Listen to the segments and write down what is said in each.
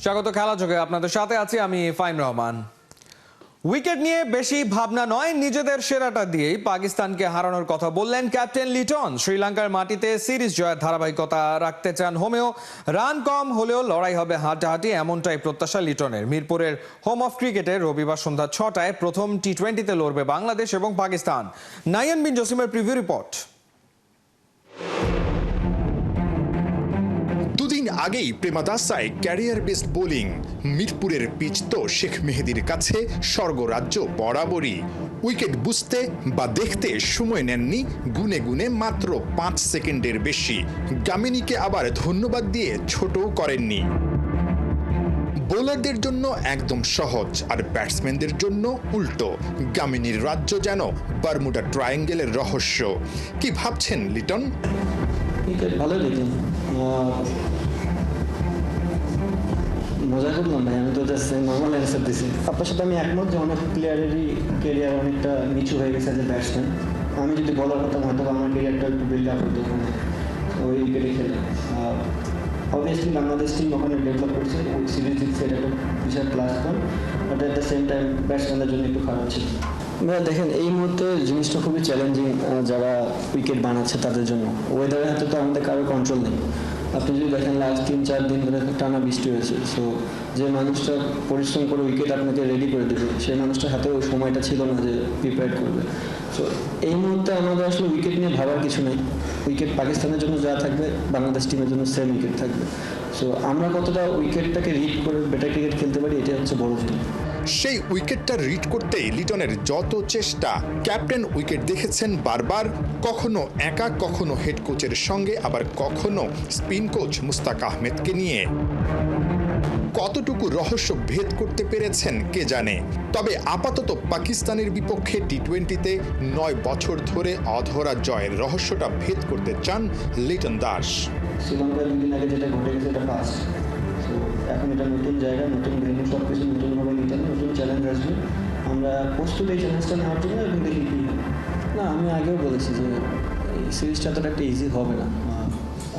স্বাগত খেলা যোগে আপনাদের সাথে আছি আমি ফাইম রহমান। উইকেট নিয়ে বেশি ভাবনা নয়, নিজেদের সেরাটা দিয়েই পাকিস্তানকে হারানোর কথা বললেন ক্যাপ্টেন লিটন। শ্রীলঙ্কার মাটিতে সিরিজ জয়ের ধারাবাহিকতা রাখতে চান হোমেও। রান কম হলেও লড়াই হবে হাড্ডাহাড্ডি, এমনটাই প্রত্যাশা লিটনের। মিরপুরের হোম অফ ক্রিকেটে রবিবার সন্ধ্যা 6টায় প্রথম টি-20তে লড়বে বাংলাদেশ এবং পাকিস্তান। নাইয়ান বিন জসিমের প্রিভিউ রিপোর্ট। দুদিন আগেই প্রেমাদাসায় ক্যারিয়ার বেস্ট বোলিং। মিরপুরের পিচ তো শেখ মেহেদীর কাছে স্বর্গরাজ্য বরাবরই। উইকেট বুঝতে বা দেখতে সময় নেননি গুনে গুনে মাত্র 5 সেকেন্ডের বেশি। গামিনীকে আবার ধন্যবাদ দিয়ে ছোটও করেননি। বোলারদের জন্য একদম সহজ, আর ব্যাটসম্যানদের জন্য উল্টো। গামিনীর রাজ্য যেন বারমুডা ট্রায়াঙ্গেলের রহস্য। কি ভাবছেন লিটন? ভালো দেখলাম, মজা করলাম ভাই। আমি তো জাস্ট নর্মাল অ্যান্সার দিছি। আপনার সাথে আমি একমত যে অনেক প্লেয়ারেরই কেরিয়ার অনেকটা নিচু হয়ে গেছে এজ এ ব্যাটসম্যান। আমি যদি বলার হতাম হয়তো আমার কেরিয়ারটা একটু বিল্ড আপ হতো ওই উইকেটে খেলে। অবভিয়াসলি বাংলাদেশ টিম ওখানে ডেভেলপ করছে, ওই সিরিজ জিতছে, এটা একটা বিশাল plus point. But at the same time ব্যাটসম্যানদের জন্য একটু খারাপ ছিল। দেখেন এই মুহূর্তে জিনিসটা খুবই চ্যালেঞ্জিং যারা উইকেট বানাচ্ছে তাদের জন্য। ওয়েদারের হাতে তো আমাদের কারো কন্ট্রোল নেই। আপনি যদি দেখেন লাস্ট 3-4 দিন ধরে টানা বৃষ্টি হয়েছে। সো যে মানুষটা পরিশ্রম করে উইকেট আপনাকে রেডি করে দেবে, সেই মানুষটার হাতে ওই সময়টা ছিল না যে প্রিপেয়ার করবে। সো এই মুহূর্তে আমাদের আসলে উইকেট নিয়ে ভাবার কিছু নেই। উইকেট পাকিস্তানের জন্য যা থাকবে বাংলাদেশ টিমের জন্য সেম উইকেট থাকবে। সো আমরা কতটা উইকেটটাকে রিড করে বেটার ক্রিকেট খেলতে পারি, এটা হচ্ছে বড় জিনিস। সেই উইকেটটা রিড করতে লিটনের যত চেষ্টা। ক্যাপ্টেন উইকেট দেখেছেন বারবার, কখনো একা, কখনো হেড কোচের সঙ্গে, আবার কখনো স্পিন কোচ মুস্তাক আহমেদকে নিয়ে। কতটুকু রহস্য ভেদ করতে পেরেছেন কে জানে। তবে আপাতত পাকিস্তানের বিপক্ষে টি-20তে 9 বছর ধরে অধরা জয়ের রহস্যটা ভেদ করতে চান লিটন দাস। শ্রীলঙ্কার 2 দিন আগে যেটা ঘটে গেছে এটা পাস্ট। সো এখন এটা নতুন জায়গা, নতুন ভেন্যু, সব কিছু নতুনভাবে নিতে হবে, নতুন চ্যালেঞ্জ আসবে। আমরা প্রস্তুত এই চ্যালেঞ্জটা নেওয়ার জন্য, এবং দেখি কি না। আমি আগেও বলেছি যে এই সিরিজটা এতটা একটা ইজি হবে না।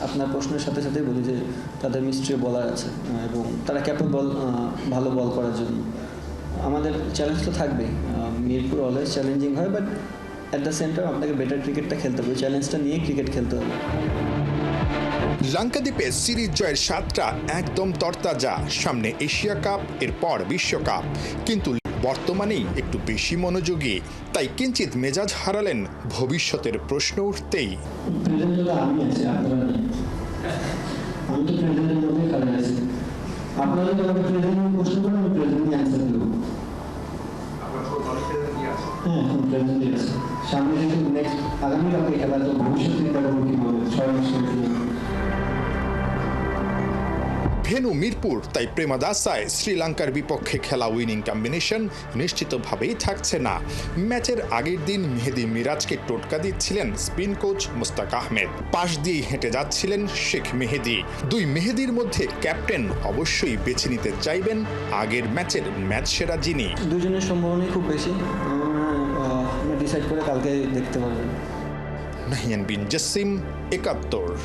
আপনার প্রশ্নের সাথে সাথেই বলি যে তাদের মিস্ট্রি বলার আছে এবং তারা ক্যাপেবল ভালো বল করার জন্য। আমাদের চ্যালেঞ্জ তো থাকবেই। মিরপুর অলওয়েজ চ্যালেঞ্জিং হয়, but at the same time আপনাকে বেটার ক্রিকেটটা খেলতে হবে। ওই চ্যালেঞ্জটা নিয়ে ক্রিকেট খেলতে হবে। লঙ্কাদ্বীপে সিরিজ জয়ের স্বাদটা একদম তরতাজা। সামনে এশিয়া কাপ, এরপর বিশ্বকাপ। কিন্তু বর্তমানেই একটু বেশি মনোযোগী, তাই কিঞ্চিত মেজাজ হারালেন ভবিষ্যতের প্রশ্ন উঠতেই। আমি আছি, আপনারা নেই। আমি তো প্রেজেন্টের মধ্যে খেলে আছি। আপনারা যদি আমাকে প্রেজেন্ট প্রশ্ন করেন, আমি প্রেজেন্টই অ্যান্সার দেবো। হ্যাঁ, এখন প্রেজেন্টই আছে। সামনে যেহেতু নেক্সট আগামীকালকে খেলা, তো ভবিষ্যৎ চিন্তা করবো কীভাবে 6 মাসের। ভেন্যু মিরপুর, তাই প্রেমাদাসায় শ্রীলঙ্কার বিপক্ষে খেলা উইনিং কম্বিনেশন নিশ্চিতভাবেই থাকছে না। ম্যাচের আগের দিন মেহেদী মিরাজকে টোটকা দিচ্ছিলেন স্পিন কোচ মুস্তাক আহমেদ। পাশ দিয়েই হেঁটে যাচ্ছিলেন শেখ মেহেদী। দুই মেহেদীর মধ্যে ক্যাপ্টেন অবশ্যই বেছে নিতে চাইবেন আগের ম্যাচের ম্যাচ সেরা যিনি। দুজনের সম্ভাবনাই খুব বেশি। আমরা ডিসাইড করে কালকে দেখতে পারবেন। নাহিয়ান বিন জসিম, 71।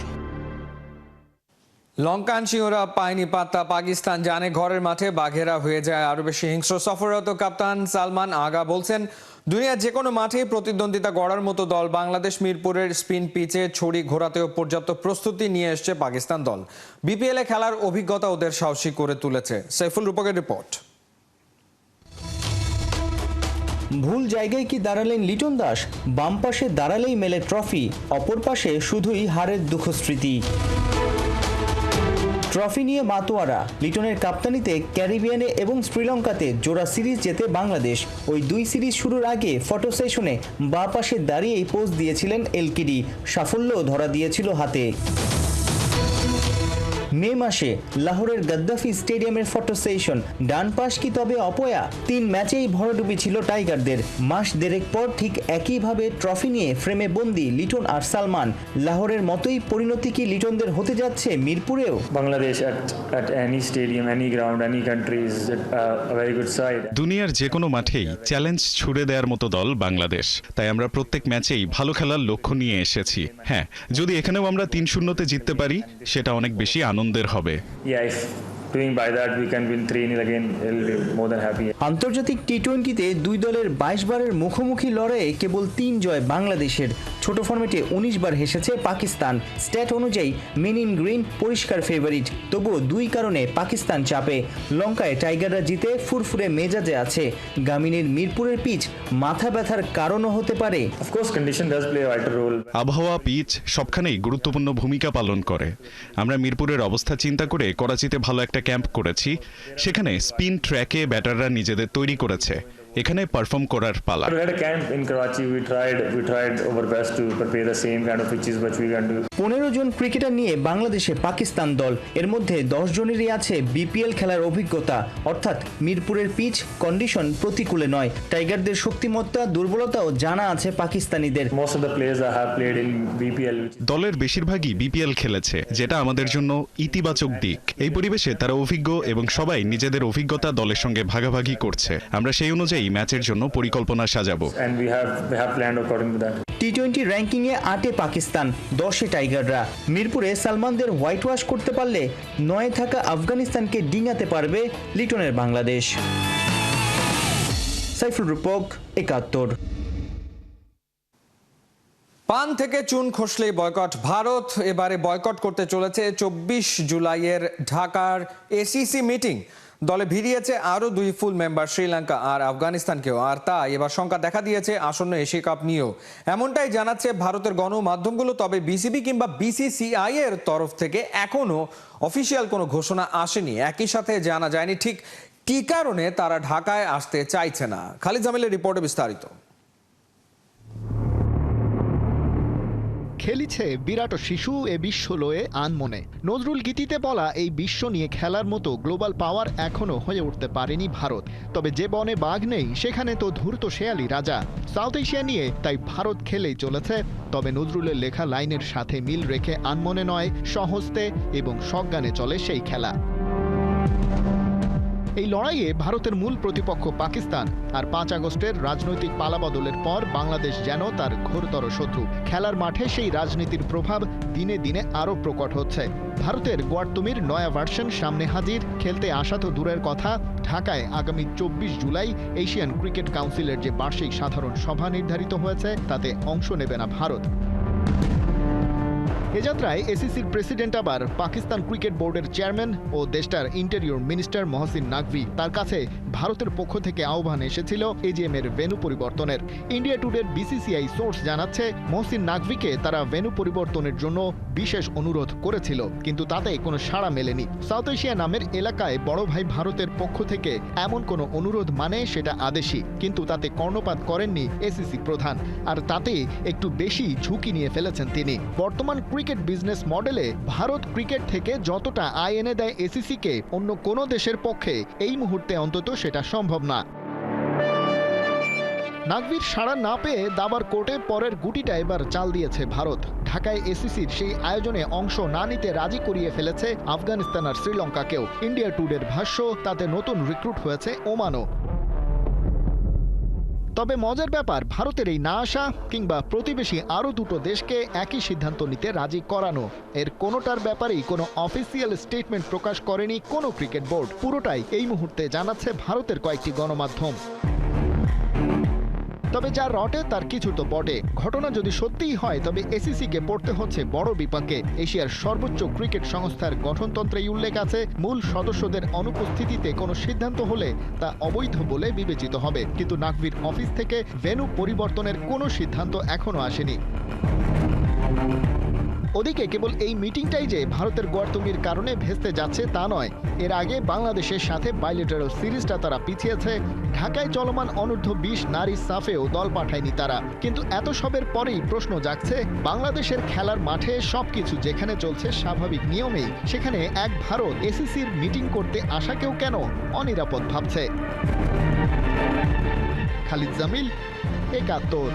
লঙ্কান সিংহরা পায়নি পাত্তা, পাকিস্তান জানে ঘরের মাঠে বাঘেরা হয়ে যায় আরো বেশি হিংস্র। সফররত কাপ্তান সালমান আগা বলছেন দুনিয়ার যে কোনো মাঠেই প্রতিদ্বন্দ্বিতা গড়ার মতো দল বাংলাদেশ। মিরপুরের স্পিন পিচে ছড়ি ঘোরাতেও পর্যাপ্ত প্রস্তুতি নিয়ে এসছে পাকিস্তান দল। বিপিএলে খেলার অভিজ্ঞতা ওদের সাহসী করে তুলেছে। সাইফুল রূপকের রিপোর্ট। ভুল জায়গায় কি দাঁড়ালেন লিটন দাস? বাম পাশে দাঁড়ালেই মেলে ট্রফি, অপর পাশে শুধুই হারের দুঃখস্মৃতি। ট্রফি নিয়ে মাতোয়ারা। লিটনের কাপ্তানিতে ক্যারিবিয়ানে এবং শ্রীলঙ্কাতে জোড়া সিরিজ জেতে বাংলাদেশ। ওই 2 সিরিজ শুরুর আগে ফটো সেশনে বাঁ পাশে দাঁড়িয়েই পোজ দিয়েছিলেন এলকিডি। সাফল্যও ধরা দিয়েছিল হাতে। মে মাসে লাহোরের গদ্দাফি স্টেডিয়ামের ফটো সেশন। ডান পাশ কি তবে অপয়া? 3 ম্যাচেই ভরাডুবি ছিল টাইগারদের। মাস দেড়েক পর ঠিক একইভাবে ট্রফি নিয়ে ফ্রেমে বন্দি লিটন আর সালমান। লাহোরের মতোই পরিণতি কি লিটনদের হতে যাচ্ছে মিরপুরেও? Bangladesh at any stadium, any ground, any country is a very good side. দুনিয়ার যে কোনো মাঠেই চ্যালেঞ্জ ছুড়ে দেওয়ার মতো দল বাংলাদেশ। তাই আমরা প্রত্যেক ম্যাচেই ভালো খেলার লক্ষ্য নিয়ে এসেছি। হ্যাঁ, যদি এখানেও আমরা 3-0-তে জিততে পারি সেটা অনেক বেশি আনন্দের হবে। Yeah, if doing by that we can win 3-0 again, I'll be more than happy. আন্তর্জাতিক টি-20তে দুই দলের 22 বারের মুখোমুখি লড়াইয়ে কেবল 3 জয় বাংলাদেশের। ছোট ফরম্যাটে 19 বার হেসেছে পাকিস্তান। স্ট্যাট অনুযায়ী মেন ইন গ্রিন পরিষ্কার ফেভারিট, তবুও দুই কারণে পাকিস্তান চাপে। লঙ্কায় টাইগাররা জিতে ফুরফুরে মেজাজে আছে। গামিনীর মিরপুরের পিচ মাথা ব্যথার কারণও হতে পারে। Of course, condition does play a vital role. আবহাওয়া, পিচ সবখানেই গুরুত্বপূর্ণ ভূমিকা পালন করে। আমরা মিরপুরের অবস্থা চিন্তা করে করাচিতে ভালো একটা ক্যাম্প করেছি। সেখানে স্পিন ট্র্যাকে ব্যাটাররা নিজেদের তৈরি করেছে। এখানে পারফর্ম করার পালা। We had a camp in Karachi. We tried our best to prepare the same kind of pitches which we can do. 15 জন ক্রিকেটার নিয়ে বাংলাদেশে পাকিস্তান দল। এর মধ্যে 10 জনেরই আছে বিপিএল খেলার অভিজ্ঞতা, অর্থাৎ মিরপুরের পিচ কন্ডিশন প্রতিকূলে নয়। টাইগারদের শক্তিমত্তা দুর্বলতাও জানা আছে পাকিস্তানিদের। Most of the players that have played in BPL. দলের বেশিরভাগই বিপিএল খেলেছে, যেটা আমাদের জন্য ইতিবাচক দিক। এই পরিবেশে তারা অভিজ্ঞ এবং সবাই নিজেদের অভিজ্ঞতা দলের সঙ্গে ভাগাভাগি করছে। আমরা সেই অনুযায়ী ম্যাচের জন্য পরিকল্পনা সাজাবো। And we have planned according to that. টি-20 র্যাঙ্কিংয়ে 8-এ পাকিস্তান, 10-এ টাইগাররা। মিরপুরে সালমানদের হোয়াইট ওয়াশ করতে পারলে 9-এ থাকা আফগানিস্তানকে ডিঙাতে পারবে লিটনের বাংলাদেশ। সাইফুল রূপক, 71। পান থেকে চুন খসলেই বয়কট। ভারত এবারে বয়কট করতে চলেছে 24 জুলাইয়ের ঢাকার এসিসি মিটিং। দলে ভিড়িয়েছে আরও 2 ফুল মেম্বার শ্রীলঙ্কা আর আফগানিস্তানকেও। আর তাই এবার শঙ্কা দেখা দিয়েছে আসন্ন এশিয়া কাপ নিয়েও। এমনটাই জানাচ্ছে ভারতের গণমাধ্যমগুলো। তবে বিসিবি কিংবা বিসিসিআই এর তরফ থেকে এখনো অফিসিয়াল কোনো ঘোষণা আসেনি। একই সাথে জানা যায়নি ঠিক কী কারণে তারা ঢাকায় আসতে চাইছে না। খালিদ জামিলের রিপোর্টে বিস্তারিত। খেলিছে বিরাট শিশু এ বিশ্ব লয়ে আনমনে। নজরুল গীতিতে বলা এই বিশ্ব নিয়ে খেলার মতো গ্লোবাল পাওয়ার এখনো হয়ে উঠতে পারেনি ভারত। তবে যে বনে বাঘ নেই সেখানে তো ধূর্ত শেয়ালি রাজা। সাউথ এশিয়া নিয়ে তাই ভারত খেলেই চলেছে। তবে নজরুলের লেখা লাইনের সাথে মিল রেখে আনমনে নয়, সহজতে এবং সজ্ঞানে চলে সেই খেলা। এই লড়াইয়ে ভারতের মূল প্রতিপক্ষ পাকিস্তান। আর 5 আগস্টের রাজনৈতিক পালাবদলের পর বাংলাদেশ যেন তার ঘোরতর শত্রু। খেলার মাঠে সেই রাজনীতির প্রভাব দিনে দিনে আরও প্রকট হচ্ছে। ভারতের গোয়ার্তুমির নয়া ভার্সন সামনে হাজির। খেলতে আসা তো দূরের কথা, ঢাকায় আগামী 24 জুলাই এশিয়ান ক্রিকেট কাউন্সিলের যে বার্ষিক সাধারণ সভা নির্ধারিত হয়েছে তাতে অংশ নেবে না ভারত। এ যাত্রায় এসিসির প্রেসিডেন্ট আবার পাকিস্তান ক্রিকেট বোর্ডের চেয়ারম্যান ও দেশটার ইন্টেরিয়র মিনিস্টার মহসিন নাকভি। তার কাছে ভারতের পক্ষ থেকে আহ্বান এসেছিল এজিএম এর ভেন্যু পরিবর্তনের। ইন্ডিয়া টুডের বিসিসিআই সোর্স জানাচ্ছে মহসিন নাকভিকে তারা ভেন্যু পরিবর্তনের জন্য বিশেষ অনুরোধ করেছিল, কিন্তু তাতে কোনো সাড়া মেলেনি। সাউথ এশিয়া নামের এলাকায় বড় ভাই ভারতের পক্ষ থেকে এমন কোনো অনুরোধ মানে সেটা আদেশী, কিন্তু তাতে কর্ণপাত করেননি এসিসি প্রধান। আর তাতে একটু বেশি ঝুঁকি নিয়ে ফেলেছেন তিনি। বর্তমান ক্রিকেট বিজনেস মডেলে ভারত ক্রিকেট থেকে যতটা আয় এনে দেয় এসিসিকে, অন্য কোনো দেশের পক্ষে এই মুহূর্তে অন্তত সেটা সম্ভব না। নাকভির সাড়া না পেয়ে দাবার কোর্টে পরের গুটিটা এবার চাল দিয়েছে ভারত। ঢাকায় এসিসির সেই আয়োজনে অংশ না নিতে রাজি করিয়ে ফেলেছে আফগানিস্তান আর শ্রীলঙ্কাকেও। ইন্ডিয়া টুডের ভাষ্য, তাতে নতুন রিক্রুট হয়েছে ওমানও। তবে মজার ব্যাপার, ভারতের এই না আসা কিংবা প্রতিবেশী আরও 2টো দেশকে একই সিদ্ধান্ত নিতে রাজি করানো, এর কোনোটার ব্যাপারেই কোনো অফিসিয়াল স্টেটমেন্ট প্রকাশ করেনি কোনো ক্রিকেট বোর্ড। পুরোটাই এই মুহূর্তে জানাচ্ছে ভারতের কয়েকটি গণমাধ্যম। তবে যা রটে তার কিছু তো বটে। ঘটনা যদি সত্যিই হয় তবে এসিসিকে পড়তে হচ্ছে বড় বিপাকে। এশিয়ার সর্বোচ্চ ক্রিকেট সংস্থার গঠনতন্ত্রেই উল্লেখ আছে, মূল সদস্যদের অনুপস্থিতিতে কোনো সিদ্ধান্ত হলে তা অবৈধ বলে বিবেচিত হবে। কিন্তু নাকভির অফিস থেকে ভেন্যু পরিবর্তনের কোনো সিদ্ধান্ত এখনো আসেনি। ওদিকে কেবল এই মিটিংটাই যে ভারতের গোয়ার্তুমির কারণে ভেস্তে যাচ্ছে তা নয়। এর আগে বাংলাদেশের সাথে বাইলেটারাল সিরিজটা তারা পিছিয়েছে। ঢাকায় চলমান অনূর্ধ্ব 20 নারী সাফেও দল পাঠায়নি তারা। কিন্তু এত সবের পরেই প্রশ্ন জাগছে, বাংলাদেশের খেলার মাঠে সবকিছু যেখানে চলছে স্বাভাবিক নিয়মেই, সেখানে এক ভারত এসিসির মিটিং করতে আসাকেও কেন অনিরাপদ ভাবছে। খালিদ জামিল, 71।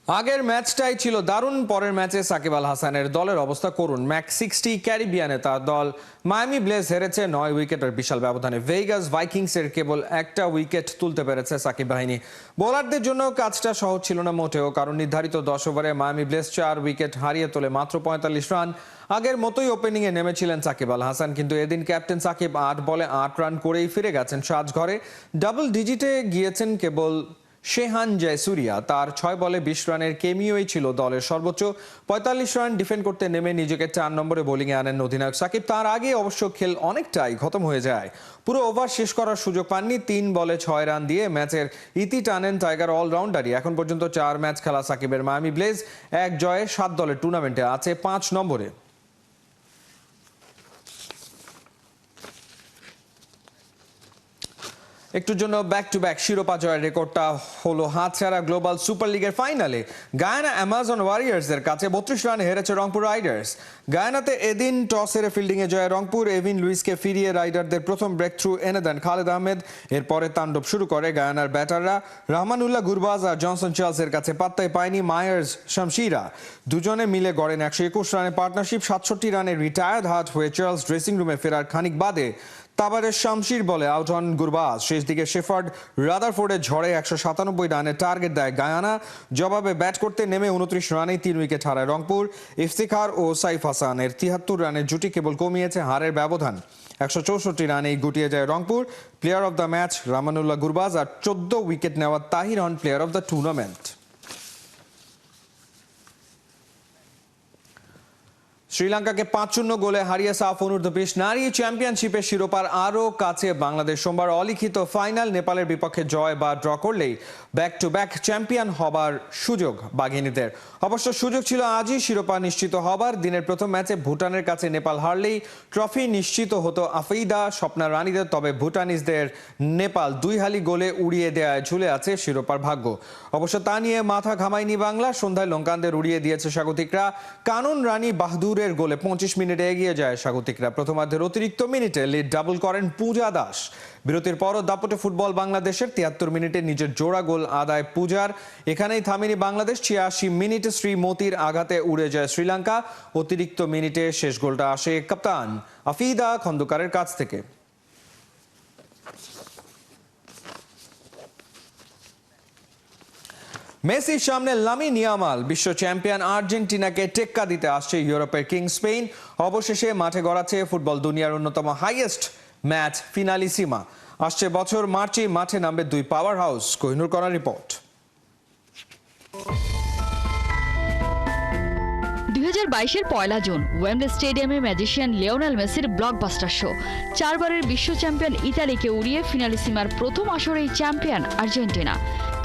আগের ম্যাচটাই ছিল দারুণ। পরের ম্যাচে সাকিব আল হাসানের দলের অবস্থা করুন। ম্যাক 60 ক্যারিবিয়ানে তার দল মায়ামি ব্লেজ হেরেছে 9 উইকেটের বিশাল ব্যবধানে। ভেগাস ভাইকিংসের কেবল একটা উইকেট তুলতে পেরেছে সাকিব বাহিনী। বোলারদের জন্য কাজটা সহজ ছিল না মোটেও, কারণ নির্ধারিত 10 ওভারে মায়ামি ব্লেজ 4 উইকেট হারিয়ে তোলে মাত্র 45 রান। আগের মতোই ওপেনিংয়ে নেমেছিলেন সাকিব আল হাসান, কিন্তু এদিন ক্যাপ্টেন সাকিব 8 বলে 8 রান করেই ফিরে গেছেন সাজঘরে। ডাবল ডিজিটে গিয়েছেন কেবল শেহান জয়সুরিয়া। তার 6 বলে 20 রানের কেমিওই ছিল দলের সর্বোচ্চ। 45 রান ডিফেন্ড করতে নেমে নিজেকে 4 নম্বরে বোলিংয়ে আনেন অধিনায়ক সাকিব। তার আগে অবশ্য খেল অনেকটাই খতম হয়ে যায়। পুরো ওভার শেষ করার সুযোগ পাননি। 3 বলে 6 রান দিয়ে ম্যাচের ইতি টানেন টাইগার অলরাউন্ডারই। এখন পর্যন্ত 4 ম্যাচ খেলা সাকিবের মায়ামি ব্লেজ 1 জয়ে 7 দলের টুর্নামেন্টে আছে 5 নম্বরে। একটুর জন্য ব্যাক টু ব্যাক শিরোপা জয়ের রেকর্ডটা হলো হাতছাড়া। গ্লোবাল সুপার লিগের ফাইনালে গায়ানা অ্যামাজন ওয়ারিয়ার্সের কাছে 32 রানে হেরেছে রংপুর রাইডার্স। গায়ানাতে এদিন টস হেরে ফিল্ডিংয়ে জয় রংপুর। এভিন লুইসকে ফিরিয়ে রাইডারদের প্রথম ব্রেক থ্রু এনে দেন খালেদ আহমেদ। এরপরে তাণ্ডব শুরু করে গায়ানার ব্যাটাররা। রহমানুল্লাহ গুরবাজ আর জনসন চার্লসের কাছে পাত্তাই পায়নি মায়ার্স শামশিরা। দুজনে মিলে গড়েন 121 রানের পার্টনারশিপ। 67 রানে রিটায়ার্ড হার্ট হয়ে চার্লস ড্রেসিং রুমে ফেরার খানিক বাদে তাবারের শামশির বলে আউট হন গুরবাজ। শেষ দিকে শেফার্ড রাদারফোর্ডের ঝড়ে 197 রানের টার্গেট দেয় গায়ানা। জবাবে ব্যাট করতে নেমে 29 রানেই 3 উইকেট হারায় রংপুর। ইফতিখার ও সাইফ হাসানের 73 রানের জুটি কেবল কমিয়েছে হারের ব্যবধান। 164 রানেই গুটিয়ে যায় Rangpur. Player of the match Rahmanullah Gurbaz আর 14 উইকেট নেওয়া তাহির হন প্লেয়ার অব দ্য টুর্নামেন্ট। শ্রীলঙ্কাকে 5-0 গোলে হারিয়ে সাফ অনূর্ধ্ব-20 নারী চ্যাম্পিয়নশিপের শিরোপার আরও কাছে বাংলাদেশ। সোমবার অলিখিত ফাইনাল নেপালের বিপক্ষে জয় বা ড্র করলেই ব্যাক টু ব্যাক চ্যাম্পিয়ন হবার সুযোগ বাঘিনীদের। অবশ্য সুযোগ ছিল আজই শিরোপা নিশ্চিত হবার। দিনের প্রথম ম্যাচে ভুটানের কাছে নেপাল হারলেই ট্রফি নিশ্চিত হতো আফেইদা স্বপ্না রানীদের। তবে ভুটানিজদের নেপাল 2 হালি গোলে উড়িয়ে দেওয়ায় ঝুলে আছে শিরোপার ভাগ্য। অবশ্য তা নিয়ে মাথা ঘামায়নি বাংলা। সন্ধ্যায় লঙ্কানদের উড়িয়ে দিয়েছে স্বাগতিকরা। কানুন রানী বাহাদুরের গোলে 25 মিনিটে এগিয়ে যায় স্বাগতিকরা। প্রথমার্ধের অতিরিক্ত মিনিটে লিড ডাবল করেন পূজা দাস। বিরতির পরও দাপটে ফুটবল বাংলাদেশের। 73 মিনিটে নিজের জোড়া গোল আদায় পূজার। এখানেই থামেনি বাংলাদেশ। 86 মিনিটে শ্রীমতির আঘাতে উড়ে যায় শ্রীলঙ্কা। অতিরিক্ত মিনিটে শেষ গোলটা আসে কাপ্তান আফিদা খন্দকারের কাছ থেকে। মেসির সামনে লামিন ইয়ামাল। বিশ্ব চ্যাম্পিয়ন আর্জেন্টিনাকে টেক্কা দিতে আসছে ইউরোপের কিং স্পেন। অবশেষে মাঠে গড়াচ্ছে ফুটবল দুনিয়ার অন্যতম হাইয়েস্ট ম্যাচ ফিনালিসিমা। আসছে বছর মার্চে মাঠে নামবে 2 পাওয়ার হাউস। কোহিনুর করার রিপোর্ট। 2022-এর 1 জুন ওয়েম্বলে স্টেডিয়ামে ম্যাজিশিয়ান লিওনেল মেসির ব্লকবাস্টার শো। 4 বারের বিশ্ব চ্যাম্পিয়ন ইতালিকে উড়িয়ে ফিনালিসিমার প্রথম আসরেই চ্যাম্পিয়ন আর্জেন্টিনা।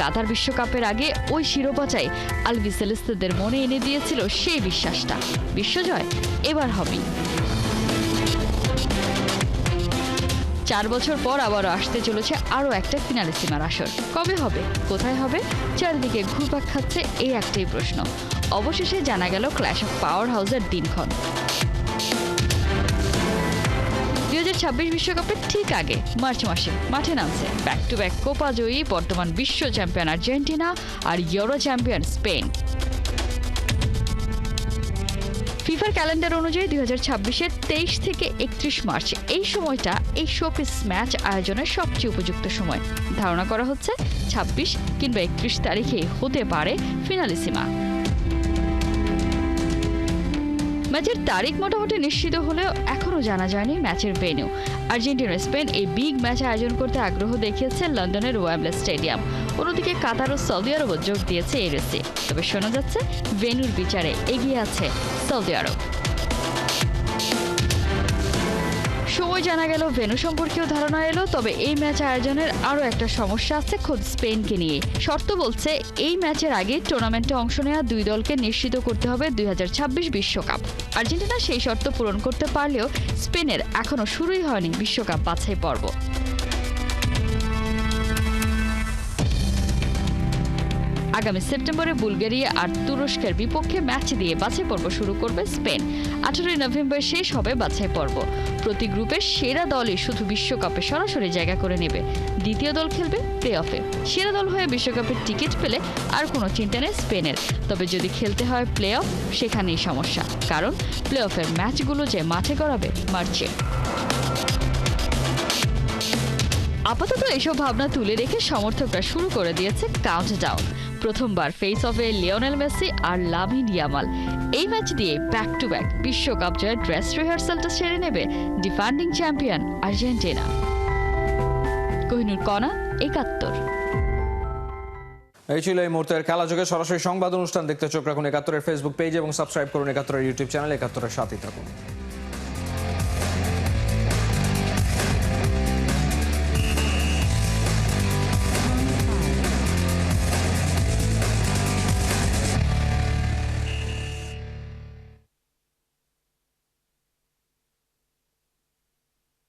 কাতার বিশ্বকাপের আগে ওই শিরোপা চাই আলবিসেলেস্তেদের মনে এনে দিয়েছিল সেই বিশ্বাসটা। বিশ্বজয় এবার হবেই। 4 বছর পর আবারও আসতে চলেছে আরও একটা ফিনালিসিমার আসর। কবে হবে, কোথায় হবে, চারিদিকে ঘুরপাক খাচ্ছে এই একটাই প্রশ্ন। অবশেষে জানা গেল ক্ল্যাশ অফ পাওয়ার হাউসের দিনক্ষণ। 2026 বিশ্বকাপের ঠিক আগে মার্চ মাসে মাঠে নামছে ব্যাক টু ব্যাক কোপা জয়ী বর্তমান বিশ্ব চ্যাম্পিয়ন আর্জেন্টিনা আর ইউরো চ্যাম্পিয়ন স্পেন। ফিফার ক্যালেন্ডার অনুযায়ী 2026-এর 23 থেকে 31 মার্চ এই সময়টা এই শোপিস ম্যাচ আয়োজনের সবচেয়ে উপযুক্ত সময়। ধারণা করা হচ্ছে 26 কিংবা 31 তারিখে হতে পারে ফিনালিসিমা। ম্যাচের তারিখ মোটামুটি নিশ্চিত হলেও এখনও জানা যায়নি ম্যাচের ভেন্যু। আর্জেন্টিনা স্পেন এই বিগ ম্যাচ আয়োজন করতে আগ্রহ দেখিয়েছে লন্ডনের ওয়েম্বলে স্টেডিয়াম। অন্যদিকে কাতার ও সৌদি আরবও যোগ দিয়েছে এই রেসে। তবে শোনা যাচ্ছে ভেন্যুর বিচারে এগিয়ে আছে সৌদি আরব। সময় জানা গেল, ভেন্যু সম্পর্কেও ধারণা এলো। তবে এই ম্যাচ আয়োজনের আরও একটা সমস্যা আছে খোদ স্পেনকে নিয়ে। শর্ত বলছে এই ম্যাচের আগে টুর্নামেন্টে অংশ নেওয়া 2 দলকে নিশ্চিত করতে হবে 2026 বিশ্বকাপ। আর্জেন্টিনা সেই শর্ত পূরণ করতে পারলেও স্পেনের এখনও শুরুই হয়নি বিশ্বকাপ বাছাই পর্ব। আগামী সেপ্টেম্বরে বুলগেরিয়া আর তুরস্কের বিপক্ষে ম্যাচ দিয়ে বাছাই পর্ব শুরু করবে স্পেন। 18 নভেম্বর শেষ হবে বাছাই পর্ব। প্রতি গ্রুপের সেরা দলই শুধু বিশ্বকাপে সরাসরি জায়গা করে নেবে। দ্বিতীয় দল খেলবে প্লে অফে। সেরা দল হয়ে বিশ্বকাপের টিকিট পেলে আর কোনো চিন্তা নেই স্পেনের। তবে যদি খেলতে হয় প্লে অফ, সেখানেই সমস্যা, কারণ প্লে অফের ম্যাচগুলো যে মাঠে গড়াবে মার্চে। আপাতত এসব ভাবনা তুলে রেখে সমর্থকরা শুরু করে দিয়েছে কাউন্টডাউন। প্রথমবার ফেস অফে লিওনেল মেসি আর লামিন ইয়ামাল। এই ম্যাচ দিয়ে ব্যাক টু ব্যাক বিশ্বকাপ জয়ের ড্রেস রিহার্সালটা সেরে নেবে ডিফেন্ডিং চ্যাম্পিয়ন আর্জেন্টিনা। কোহিনুর কণা, ৭১। এই ছিল এই মুহূর্তের খেলা যোগে সরাসরি সংবাদ অনুষ্ঠান দেখতে চোখ রাখুন ৭১-এর ফেসবুক পেজ এবং সাবস্ক্রাইব করুন ৭১-এর ইউটিউব চ্যানেল। ৭১-এর সাথেই থাকুন।